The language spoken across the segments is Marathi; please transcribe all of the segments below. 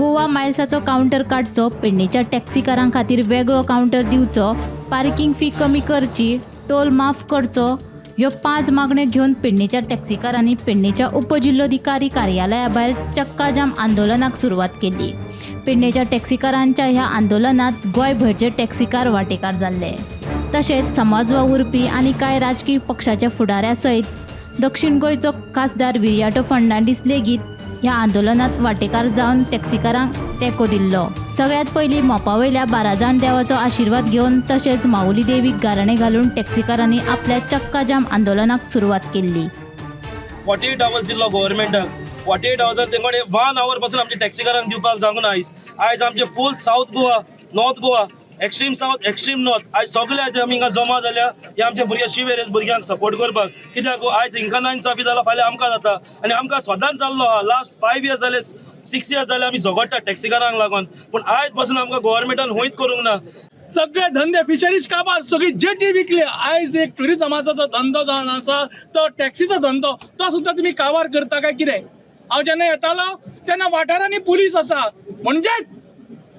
गोवा मायल्साचो काउंटर काडचो, पेडणेच्या टॅक्सीकारां खातीर वेगळो काउंटर दिवचो, पार्किंग फी कमी करची, टोल माफ करचो ह्यो 5 मागण्यो घेवन पेडणेच्या टॅक्सीकारांनी पेडणेच्या उपजिल्लोधिकारी कार्यालया भायर चक्काजाम आंदोलनाक सुरवात केली। पेडणेच्या टॅक्सीकारांच्या ह्या आंदोलनात गोंयभरचे टॅक्सीकार वांटेकार जाल्ले। तशेंच समाज वावुरपी आनी कांय राजकीय पक्षाच्या फुडाऱ्या सयत दक्षिण गोंयचो खासदार विर्याटो फर्नांडीस लेगीत ह्या आंदोलनात वांटेकार जावन टॅक्सीकारांक तेंको दिल्लो। सगळ्यात पयलीं मोपावयल्या 12 जाण देवाचो आशिर्वाद घेवन तशेंच माऊली देवीक गाराणें घालून टॅक्सीकारांनी आपल्या चक्काजाम आंदोलनाक सुरवात केल्ली। 48 आवर्स दिल्लो गव्हर्मेंटाक, 48 आवर्सांत तेंकडे 1 आवर पासून आमच्या टॅक्सीकारांक दिवपाक सांगून आयज आमचे full south Goa, north Goa, extreme south, extreme north आयज सगळे आमी हिंगा जमा जाल्या हे आमच्या भुरग्या शिवेरेज भुरग्यांक सपोर्ट करपाक। कित्याक आयज हिंका नाइंसाफी जाला, फाल्यां आमकां जाता आनी आमकां सदांच जाल्लो आहा। लास्ट 5 इयर्स जाले, 6 इयर्स जाले आमी झगडटा टॅक्सीकारांक लागून, पूण आयज पासून आमकां गव्हर्मेंटान होईत करूंक ना। सगळे धंदे फिशरीज काबार सगळी जेटी विकली। आयज एक टुरिझमाचो धंदो जावन आसा तो टॅक्सीचो धंदो, तो सुद्दां तुमी काबार करता काय कितें? हांव जेन्ना येतालो तेन्ना वाठारांनी पुलीस आसा, म्हणजे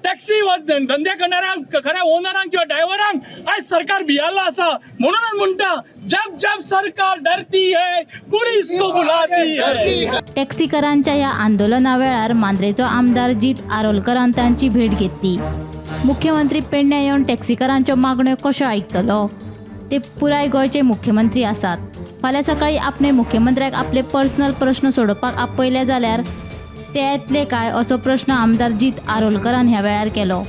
टॅक्सी धंदे करणाऱ्यांक, खऱ्या ओनरांक किंवा ड्रायव्हरांक आयज सरकार भियाल्लो आसा। म्हणूनच म्हणटा जब जब सरकार डरती है पुलिस को बुलाती है। टॅक्सीकारांच्या ह्या आंदोलना वेळार मांद्रेचो आमदार जीत आरोलकरान तांची भेट घेतली। मुख्यमंत्री पेडण्या येवन टॅक्सीकारांच्यो मागण्यो कश्यो आयकतलो? ते पुराय गोंयचे मुख्यमंत्री आसात। फाल्यां सकाळीं आपणे मुख्यमंत्र्याक आपले पर्सनल प्रश्न सोडोवपाक आपयले जाल्यार ते येतले काय असो प्रश्न आमदार जीत आरोलकरान ह्या वेळार केलो।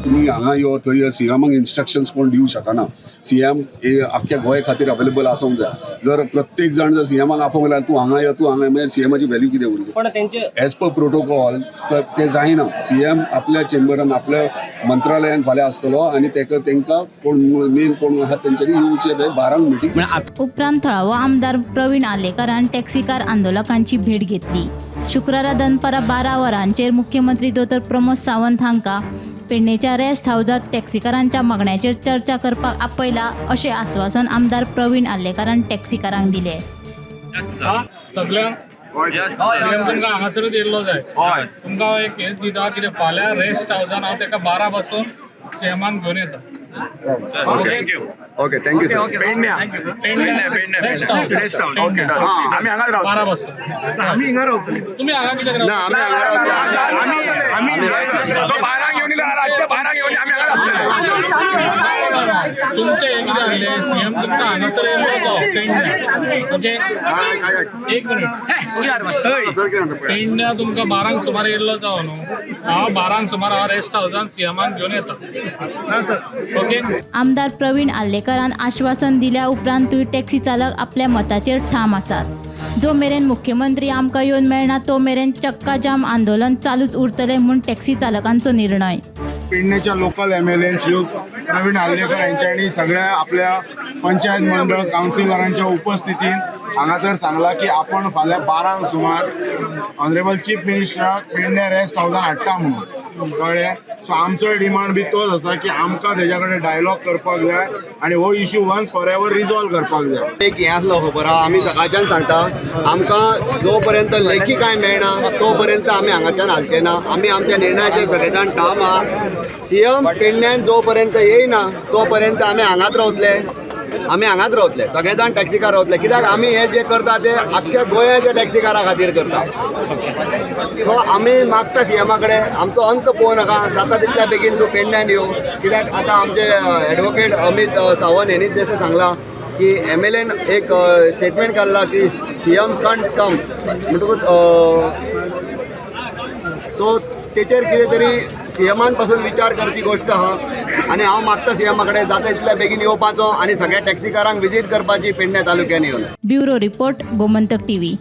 तुम्ही हांगा यो थंय सीएमाक इन्स्ट्रक्शन्स कोण दिवंक शकना। सीएम आख्ख्या गोंय खातीर अवेलेबल आसूंक जाय। जर प्रत्येक जाण जर सीएमाक आफोंक लागलो तूं हांगा यो, तूं हांगा मागीर सीएमाची व्हॅल्यू कितें उरली? पण तेंचे एज पर प्रोटोकॉल ते जायना। सीएम आपल्या चेंबरान, आपल्या मंत्रालयान फाल्यां आसतलो आनी तेंकां कोण मेन कोण आहा तेंच्यांनी येवचें थंय 12 मिटींग। उपरांत थळावो आमदार प्रवीण आलेकरान टॅक्सीकार आंदोलकांची भेट घेतली। शुक्रारा दनपारा 12 वरांचेर मुख्यमंत्री दोतोर प्रमोद सावंत हांकां पेडणेच्या रेस्ट हाऊसात टॅक्सीकारांच्या मागण्यांचेर चर्चा करपाक आपयला अशें आश्वासन आमदार प्रवीण आलेकरान टॅक्सीकारांक दिलें। सगळ्यांक तुमकां हांगासरूच येयल्लो जाय। तुमकां एक हेच दिता कितें फाल्यां रेस्ट हाऊसान हांव तेका 12 पासून सीएमान घेवन येता। Okay thank you sir. पेडण्या रेस्ट हाऊस आम्ही हांगा रावता 12 पासून आमी हिंगा रावतले। तुम्ही हांगा कित्याक ना रावता? आम्ही हांगा रावता। आमी 12 घेवन येयले, रातचे 12 घेवन आमी हांगा रावतले। तुमचे एक कितें जाल्ले सीएम तुमकां हांगासर येयल्लो जावं पेडण्या, ओके एक मिनिट। पेडण्या तुमकां 12 सुमार येयल्लो जावं न्हू, हांव 12 सुमार हांव रेस्ट हाऊसान सीएमान घेवन येता। ओके आमदार प्रवीण आल्लेकरान आश्वासन दिल्या उपरांतूय टॅक्सी चालक आपल्या मताचेर ठाम आसात। जो मेरेन मुख्यमंत्री आमकां येवन मेळना तो मेरेन चक्काजाम आंदोलन चालूच उरतलें म्हूण टॅक्सी चालकांचो निर्णय। पेडणेच्या लोकल MLA श्री प्रवीण आल्लेकर यांच्यानी सगळ्या आपल्या पंचायत मंडळ काउन्सिलरांच्या उपस्थितीन हांगासर सांगला की आपण फाल्यां 12 सुमार ऑनरेबल चीफ मिनिस्टराक पेडणे रेस्ट हाऊसान हाडटा म्हणून कळ्ळें। सो आमचो डिमांड बी तोच आसा की आमकां तेज्या कडेन डायलॉग करपाक जाय आनी हो issue once forever resolve करपाक जाय। एक हें आसलो खबर आहा, आमी सकाळच्यान सांगता आमकां जो पर्यंत लेखी कांय मेळना तो पर्यंत आमी हांगाच्यान हालचे ना। आमी आमच्या निर्णयाचेर सगळे जाण ठाम आहा। सीएम पेडण्यान जो पर्यंत येयना तो पर्यंत आमी हांगाच रावतले, आमी हांगाच रावतले, सगळे जाण टॅक्सीकार रावतले। कित्याक आमी हे जे करता ते आख्ख्या गोंयाच्या टॅक्सीकारा खातीर करता। सो आमी मागता सीएमा कडेन आमचो अंत पळोवं नाका, जाता तितल्या बेगीन तूं पेडण्यान यो। कित्याक आतां आमचे एडवोकेट अमित सावंत हेणीच जशें सांगलां की MLAन एक स्टेटमेंट काडला की सीएम कांट कम म्हणटकूच सो तेचेर कितें तरी सीएमान पासून विचार करची गोष्ट आहा आनी हांव मागता सीएमा कडेन जाता तितल्या बेगीन येवपाचो आनी सगळ्या टॅक्सीकारांक विजीट करपाची पेडण्या तालुक्यान येवन। Bureau report Gomantak TV।